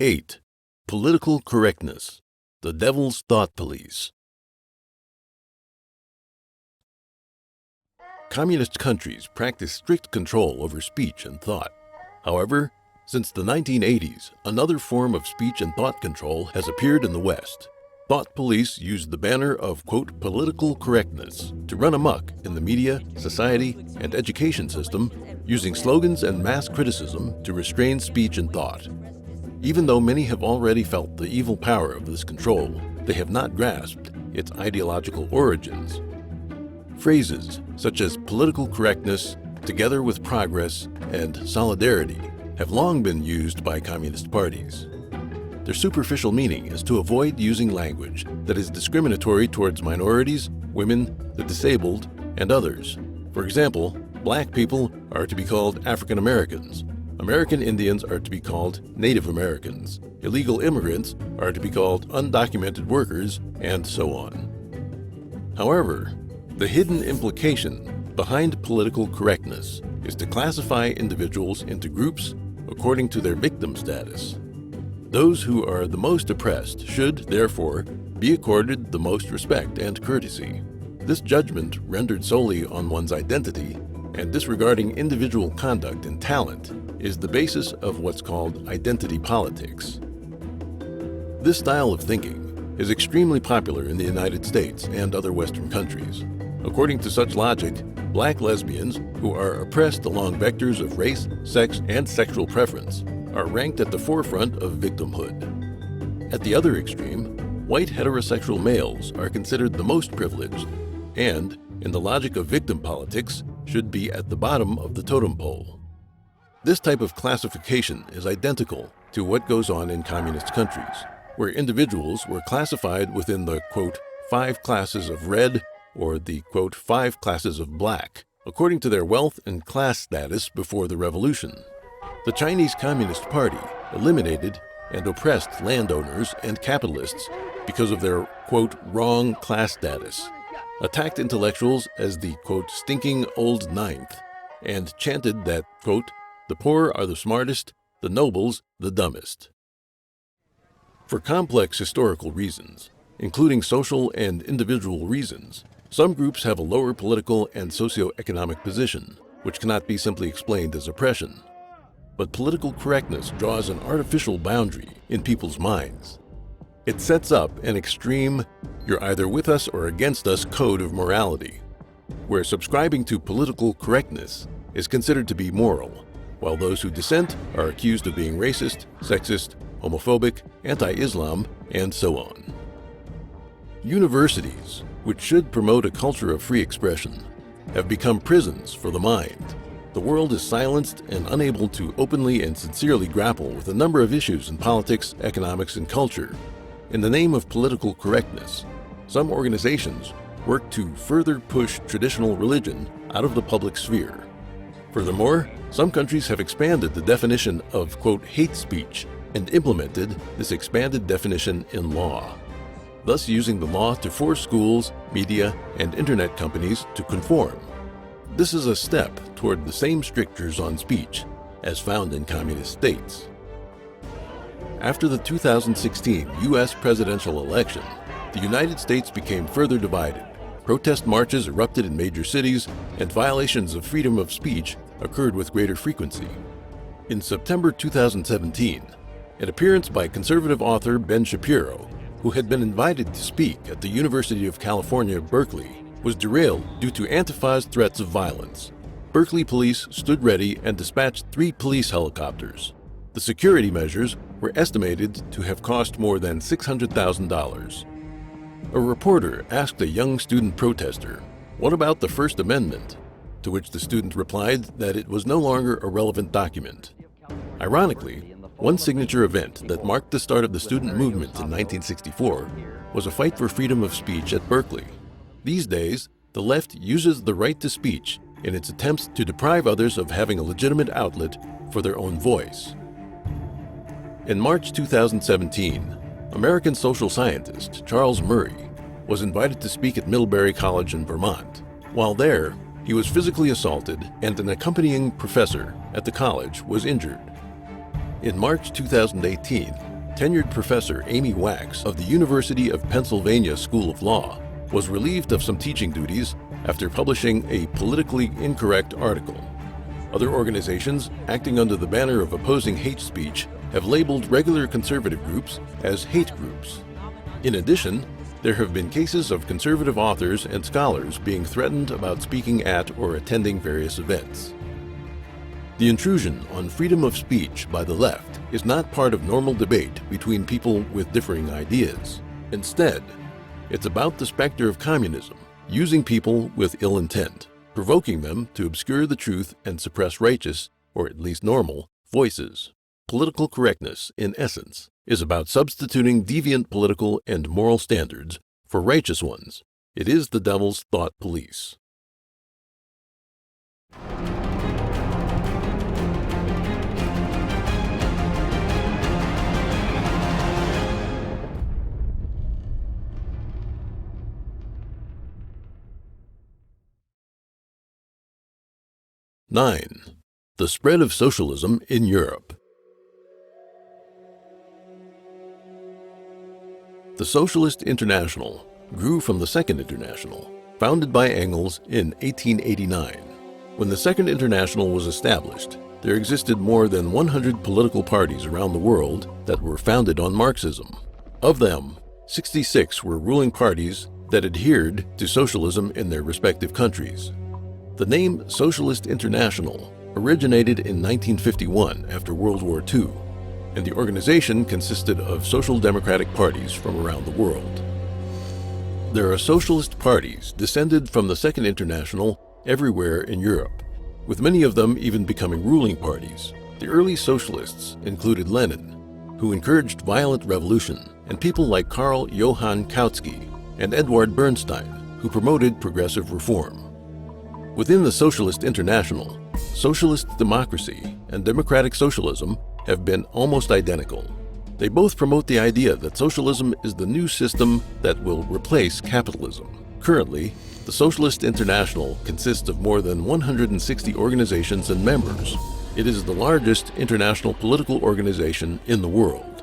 8. Political correctness, the devil's thought police. Communist countries practice strict control over speech and thought. However, since the 1980s, another form of speech and thought control has appeared in the West. Thought police use the banner of, quote, political correctness to run amok in the media, society, and education system, using slogans and mass criticism to restrain speech and thought. Even though many have already felt the evil power of this control, they have not grasped its ideological origins. Phrases such as political correctness, together with progress, and solidarity have long been used by communist parties. Their superficial meaning is to avoid using language that is discriminatory towards minorities, women, the disabled, and others. For example, black people are to be called African Americans. American Indians are to be called Native Americans. Illegal immigrants are to be called undocumented workers, and so on. However, the hidden implication behind political correctness is to classify individuals into groups according to their victim status. Those who are the most oppressed should, therefore, be accorded the most respect and courtesy. This judgment, rendered solely on one's identity and disregarding individual conduct and talent, is the basis of what's called identity politics. This style of thinking is extremely popular in the United States and other Western countries. According to such logic, black lesbians, who are oppressed along vectors of race, sex, and sexual preference, are ranked at the forefront of victimhood. At the other extreme, white heterosexual males are considered the most privileged and, in the logic of victim politics, should be at the bottom of the totem pole. This type of classification is identical to what goes on in communist countries, where individuals were classified within the, quote, 5 classes of red or the, quote, 5 classes of black, according to their wealth and class status before the revolution. The Chinese Communist Party eliminated and oppressed landowners and capitalists because of their, quote, wrong class status, attacked intellectuals as the, quote, stinking old ninth, and chanted that, quote, the poor are the smartest, the nobles the dumbest. For complex historical reasons, including social and individual reasons, some groups have a lower political and socioeconomic position, which cannot be simply explained as oppression. But political correctness draws an artificial boundary in people's minds. It sets up an extreme, you're either with us or against us code of morality, where subscribing to political correctness is considered to be moral, while those who dissent are accused of being racist, sexist, homophobic, anti-Islam, and so on. Universities, which should promote a culture of free expression, have become prisons for the mind. The world is silenced and unable to openly and sincerely grapple with a number of issues in politics, economics, and culture. In the name of political correctness, some organizations work to further push traditional religion out of the public sphere. Furthermore, some countries have expanded the definition of, quote, hate speech and implemented this expanded definition in law, thus using the law to force schools, media, and internet companies to conform. This is a step toward the same strictures on speech as found in communist states. After the 2016 U.S. presidential election, the United States became further divided. Protest marches erupted in major cities, and violations of freedom of speech occurred with greater frequency. In September 2017, an appearance by conservative author Ben Shapiro, who had been invited to speak at the University of California, Berkeley, was derailed due to Antifa's threats of violence. Berkeley police stood ready and dispatched 3 police helicopters. The security measures were estimated to have cost more than $600,000. A reporter asked a young student protester, "What about the First Amendment?" To which the student replied that it was no longer a relevant document. Ironically, one signature event that marked the start of the student movement in 1964 was a fight for freedom of speech at Berkeley. These days, the left uses the right to speech in its attempts to deprive others of having a legitimate outlet for their own voice. In March 2017, American social scientist Charles Murray was invited to speak at Middlebury College in Vermont. While there, he was physically assaulted and an accompanying professor at the college was injured. In March 2018, tenured professor Amy Wax of the University of Pennsylvania School of Law was relieved of some teaching duties after publishing a politically incorrect article. Other organizations, acting under the banner of opposing hate speech, have labeled regular conservative groups as hate groups. In addition, there have been cases of conservative authors and scholars being threatened about speaking at or attending various events. The intrusion on freedom of speech by the left is not part of normal debate between people with differing ideas. Instead, it's about the specter of communism, using people with ill intent, provoking them to obscure the truth and suppress righteous, or at least normal, voices. Political correctness, in essence, is about substituting deviant political and moral standards for righteous ones. It is the devil's thought police. (9) The spread of socialism in Europe. The Socialist International grew from the Second International, founded by Engels in 1889. When the Second International was established, there existed more than 100 political parties around the world that were founded on Marxism. Of them, 66 were ruling parties that adhered to socialism in their respective countries. The name Socialist International originated in 1951 after World War II, and the organization consisted of social democratic parties from around the world. There are socialist parties descended from the Second International everywhere in Europe, with many of them even becoming ruling parties. The early socialists included Lenin, who encouraged violent revolution, and people like Karl Johann Kautsky and Edward Bernstein, who promoted progressive reform. Within the Socialist International, socialist democracy and democratic socialism have been almost identical. They both promote the idea that socialism is the new system that will replace capitalism. Currently, the Socialist International consists of more than 160 organizations and members. It is the largest international political organization in the world.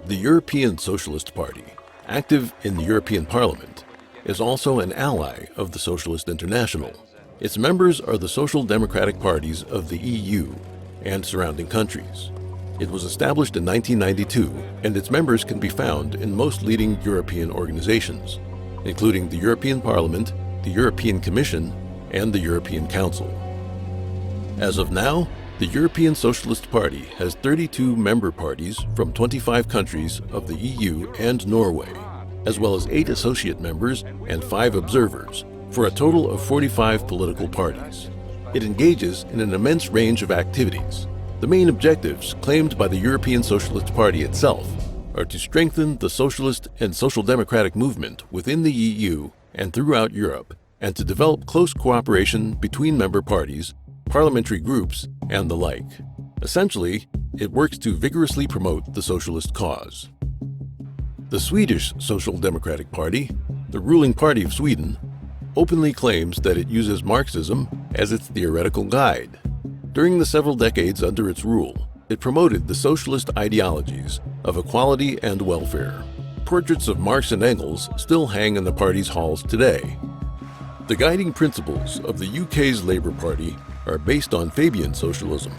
The European Socialist Party, active in the European Parliament, is also an ally of the Socialist International. Its members are the social democratic parties of the EU and surrounding countries. It was established in 1992, and its members can be found in most leading European organizations, including the European Parliament, the European Commission, and the European Council. As of now, the European Socialist Party has 32 member parties from 25 countries of the EU and Norway, as well as 8 associate members and 5 observers, for a total of 45 political parties. It engages in an immense range of activities. The main objectives claimed by the European Socialist Party itself are to strengthen the socialist and social democratic movement within the EU and throughout Europe, and to develop close cooperation between member parties, parliamentary groups, and the like. Essentially, it works to vigorously promote the socialist cause. The Swedish Social Democratic Party, the ruling party of Sweden, openly claims that it uses Marxism as its theoretical guide. During the several decades under its rule, it promoted the socialist ideologies of equality and welfare. Portraits of Marx and Engels still hang in the party's halls today. The guiding principles of the UK's Labour Party are based on Fabian socialism.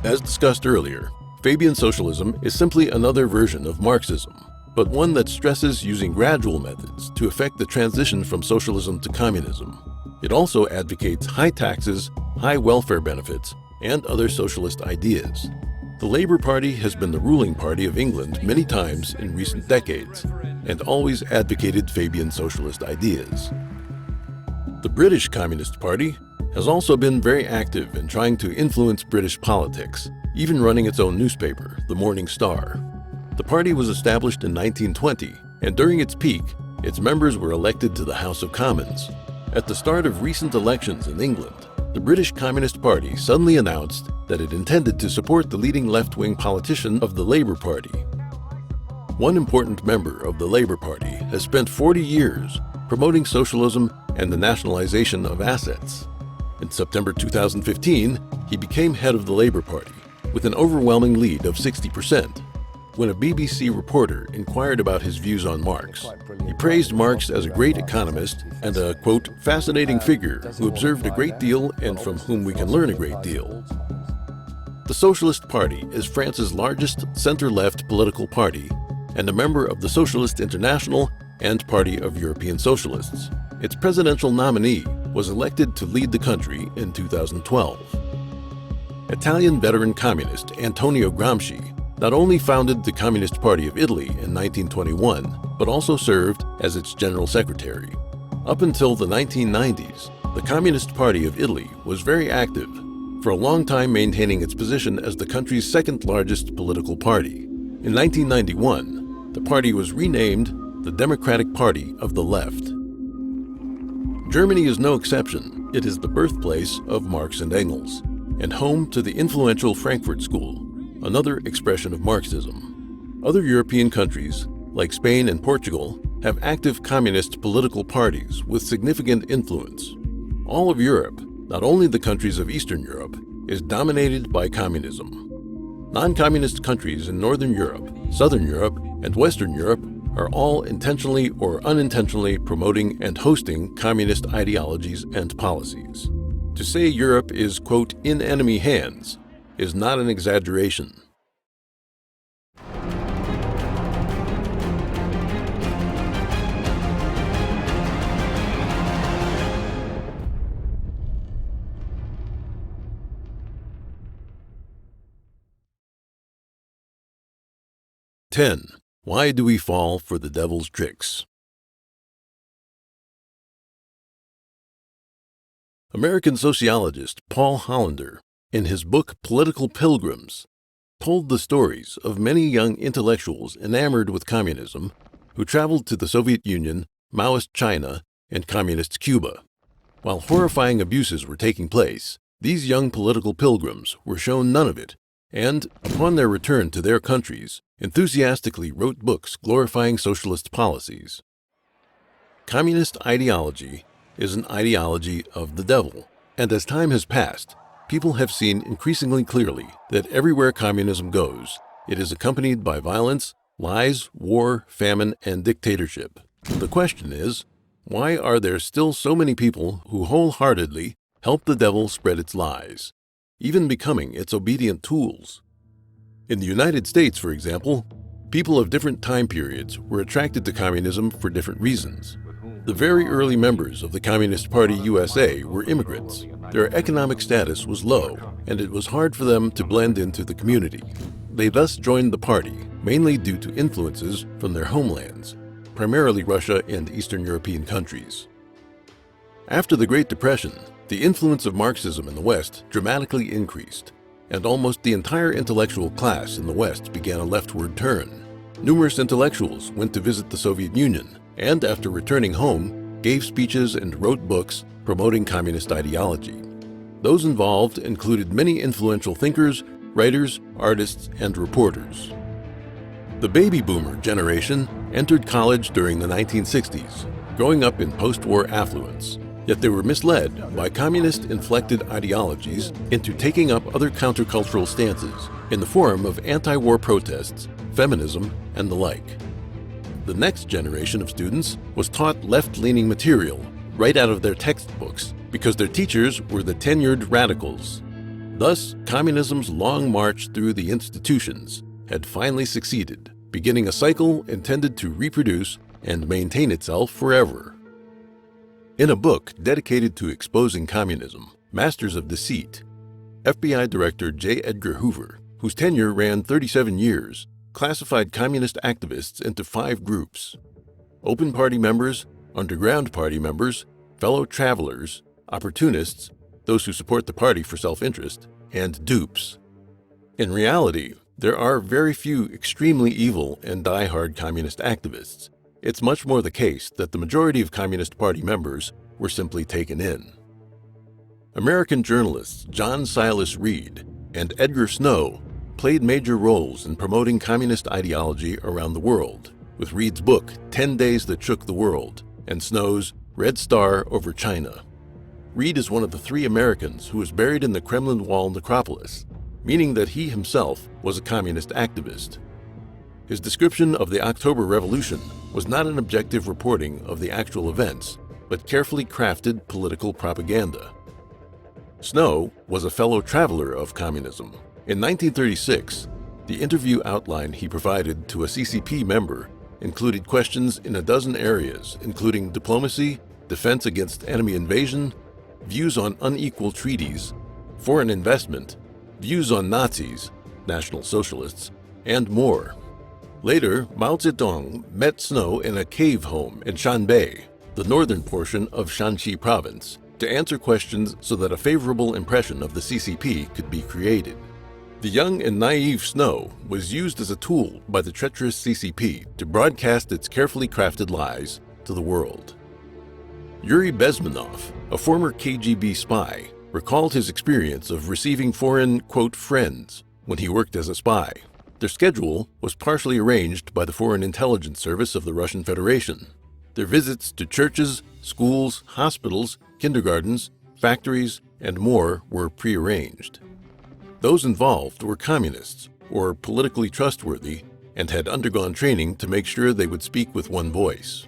As discussed earlier, Fabian socialism is simply another version of Marxism, but one that stresses using gradual methods to effect the transition from socialism to communism. It also advocates high taxes, high welfare benefits, and other socialist ideas. The Labour Party has been the ruling party of England many times in recent decades, and always advocated Fabian socialist ideas. The British Communist Party has also been very active in trying to influence British politics, even running its own newspaper, the Morning Star. The party was established in 1920, and during its peak, its members were elected to the House of Commons. At the start of recent elections in England, the British Communist Party suddenly announced that it intended to support the leading left-wing politician of the Labour Party. One important member of the Labour Party has spent 40 years promoting socialism and the nationalization of assets. In September 2015, he became head of the Labour Party with an overwhelming lead of 60%. when a BBC reporter inquired about his views on Marx. He praised Marx as a great economist and a, quote, fascinating figure who observed a great deal and from whom we can learn a great deal. The Socialist Party is France's largest center-left political party and a member of the Socialist International and Party of European Socialists. Its presidential nominee was elected to lead the country in 2012. Italian veteran communist Antonio Gramsci not only founded the Communist Party of Italy in 1921, but also served as its general secretary. Up until the 1990s, the Communist Party of Italy was very active, for a long time maintaining its position as the country's second largest political party. In 1991, the party was renamed the Democratic Party of the Left. Germany is no exception. It is the birthplace of Marx and Engels, and home to the influential Frankfurt School, another expression of Marxism. Other European countries, like Spain and Portugal, have active communist political parties with significant influence. All of Europe, not only the countries of Eastern Europe, is dominated by communism. Non-communist countries in Northern Europe, Southern Europe, and Western Europe are all intentionally or unintentionally promoting and hosting communist ideologies and policies. To say Europe is, quote, in enemy hands is not an exaggeration. "10. Why do we fall for the devil's tricks?" American sociologist Paul Hollander, in his book Political Pilgrims, told the stories of many young intellectuals enamored with communism who traveled to the Soviet Union, Maoist China, and Communist Cuba. While horrifying abuses were taking place, these young political pilgrims were shown none of it, and, upon their return to their countries, enthusiastically wrote books glorifying socialist policies. Communist ideology is an ideology of the devil, and as time has passed, people have seen increasingly clearly that everywhere communism goes, it is accompanied by violence, lies, war, famine, and dictatorship. The question is, why are there still so many people who wholeheartedly help the devil spread its lies, even becoming its obedient tools? In the United States, for example, people of different time periods were attracted to communism for different reasons. The very early members of the Communist Party USA were immigrants. Their economic status was low, and it was hard for them to blend into the community. They thus joined the party, mainly due to influences from their homelands, primarily Russia and Eastern European countries. After the Great Depression, the influence of Marxism in the West dramatically increased, and almost the entire intellectual class in the West began a leftward turn. Numerous intellectuals went to visit the Soviet Union, and after returning home, gave speeches and wrote books promoting communist ideology. Those involved included many influential thinkers, writers, artists, and reporters. The baby boomer generation entered college during the 1960s, growing up in post-war affluence, yet they were misled by communist-inflected ideologies into taking up other countercultural stances in the form of anti-war protests, feminism, and the like. The next generation of students was taught left-leaning material right out of their textbooks because their teachers were the tenured radicals. Thus, communism's long march through the institutions had finally succeeded, beginning a cycle intended to reproduce and maintain itself forever. In a book dedicated to exposing communism, Masters of Deceit, FBI Director J. Edgar Hoover, whose tenure ran 37 years, classified communist activists into 5 groups: open party members, underground party members, fellow travelers, opportunists, those who support the party for self-interest, and dupes. In reality, there are very few extremely evil and die-hard communist activists. It's much more the case that the majority of Communist Party members were simply taken in. American journalists John Silas Reed and Edgar Snow played major roles in promoting communist ideology around the world, with Reed's book 10 Days That Shook the World and Snow's Red Star Over China. Reed is one of the 3 Americans who was buried in the Kremlin Wall necropolis, meaning that he himself was a communist activist. His description of the October Revolution was not an objective reporting of the actual events, but carefully crafted political propaganda. Snow was a fellow traveler of communism. In 1936, the interview outline he provided to a CCP member included questions in a dozen areas, including diplomacy, defense against enemy invasion, views on unequal treaties, foreign investment, views on Nazis, National Socialists, and more. Later, Mao Zedong met Snow in a cave home in Shanbei, the northern portion of Shanxi province, to answer questions so that a favorable impression of the CCP could be created. The young and naive Snow was used as a tool by the treacherous CCP to broadcast its carefully crafted lies to the world. Yuri Bezmenov, a former KGB spy, recalled his experience of receiving foreign, quote, friends when he worked as a spy. Their schedule was partially arranged by the Foreign Intelligence Service of the Russian Federation. Their visits to churches, schools, hospitals, kindergartens, factories, and more were prearranged. Those involved were communists, or politically trustworthy, and had undergone training to make sure they would speak with one voice.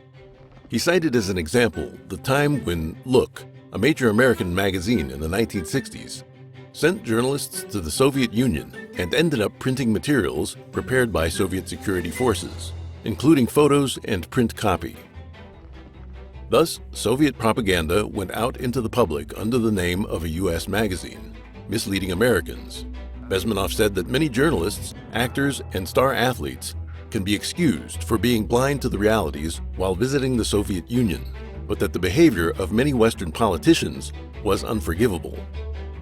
He cited as an example the time when Look, a major American magazine in the 1960s, sent journalists to the Soviet Union and ended up printing materials prepared by Soviet security forces, including photos and print copy. Thus, Soviet propaganda went out into the public under the name of a U.S. magazine, misleading Americans. Bezmenov said that many journalists, actors, and star athletes can be excused for being blind to the realities while visiting the Soviet Union, but that the behavior of many Western politicians was unforgivable.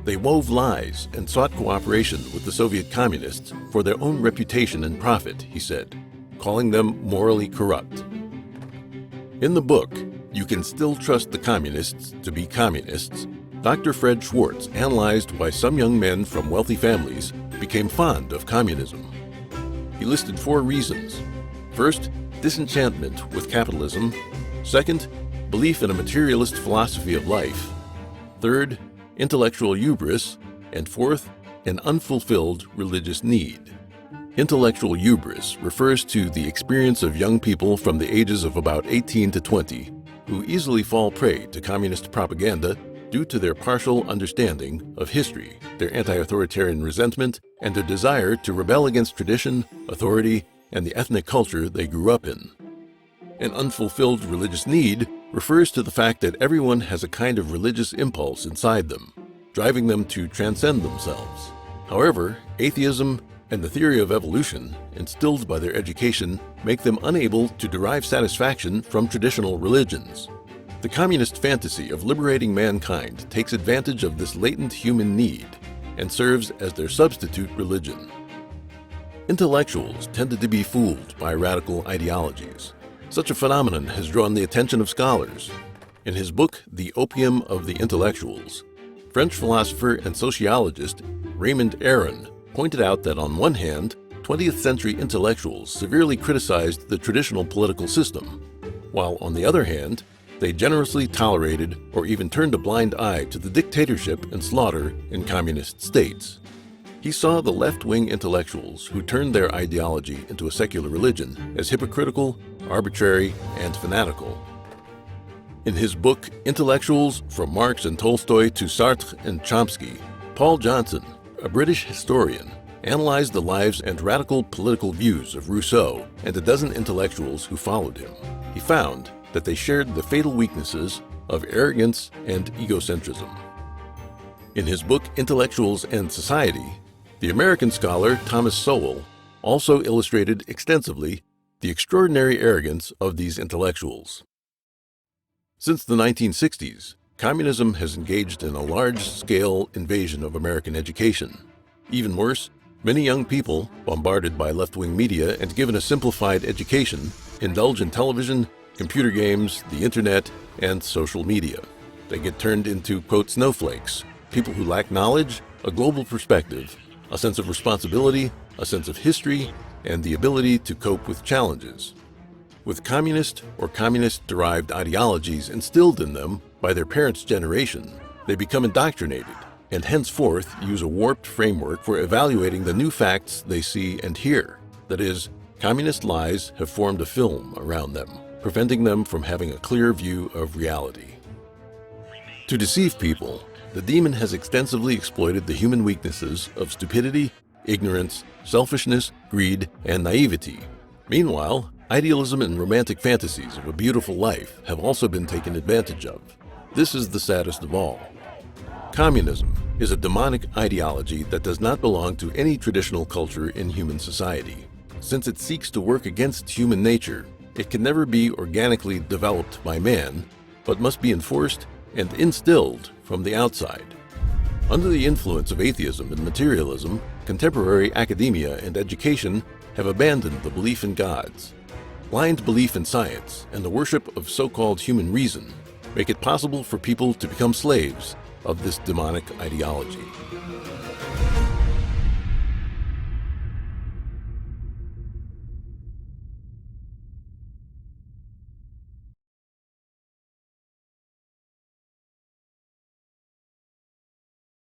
They wove lies and sought cooperation with the Soviet communists for their own reputation and profit, he said, calling them morally corrupt. In the book, You Can Still Trust the Communists to Be Communists, Dr. Fred Schwartz analyzed why some young men from wealthy families became fond of communism. He listed 4 reasons. First, disenchantment with capitalism. Second, belief in a materialist philosophy of life. Third, intellectual hubris. And fourth, an unfulfilled religious need. Intellectual hubris refers to the experience of young people from the ages of about 18 to 20 who easily fall prey to communist propaganda due to their partial understanding of history, their anti-authoritarian resentment, and their desire to rebel against tradition, authority, and the ethnic culture they grew up in. An unfulfilled religious need refers to the fact that everyone has a kind of religious impulse inside them, driving them to transcend themselves. However, atheism and the theory of evolution, instilled by their education, make them unable to derive satisfaction from traditional religions. The communist fantasy of liberating mankind takes advantage of this latent human need and serves as their substitute religion. Intellectuals tended to be fooled by radical ideologies. Such a phenomenon has drawn the attention of scholars. In his book, The Opium of the Intellectuals, French philosopher and sociologist Raymond Aron pointed out that on one hand, 20th century intellectuals severely criticized the traditional political system, while on the other hand, they generously tolerated or even turned a blind eye to the dictatorship and slaughter in communist states. He saw the left-wing intellectuals who turned their ideology into a secular religion as hypocritical, arbitrary, and fanatical. In his book, Intellectuals, From Marx and Tolstoy to Sartre and Chomsky, Paul Johnson, a British historian, analyzed the lives and radical political views of Rousseau and a dozen intellectuals who followed him. He found that they shared the fatal weaknesses of arrogance and egocentrism. In his book, Intellectuals and Society, the American scholar Thomas Sowell also illustrated extensively the extraordinary arrogance of these intellectuals. Since the 1960s, communism has engaged in a large-scale invasion of American education. Even worse, many young people, bombarded by left-wing media and given a simplified education, indulge in television, computer games, the internet, and social media. They get turned into, quote, snowflakes, people who lack knowledge, a global perspective, a sense of responsibility, a sense of history, and the ability to cope with challenges. With communist or communist-derived ideologies instilled in them by their parents' generation, they become indoctrinated and henceforth use a warped framework for evaluating the new facts they see and hear. That is, Communist lies have formed a film around them, preventing them from having a clear view of reality. To deceive people, the demon has extensively exploited the human weaknesses of stupidity, ignorance, selfishness, greed, and naivety. Meanwhile, idealism and romantic fantasies of a beautiful life have also been taken advantage of. This is the saddest of all. Communism is a demonic ideology that does not belong to any traditional culture in human society. Since it seeks to work against human nature, it can never be organically developed by man, but must be enforced and instilled from the outside. Under the influence of atheism and materialism, contemporary academia and education have abandoned the belief in gods. Blind belief in science and the worship of so-called human reason make it possible for people to become slaves of this demonic ideology.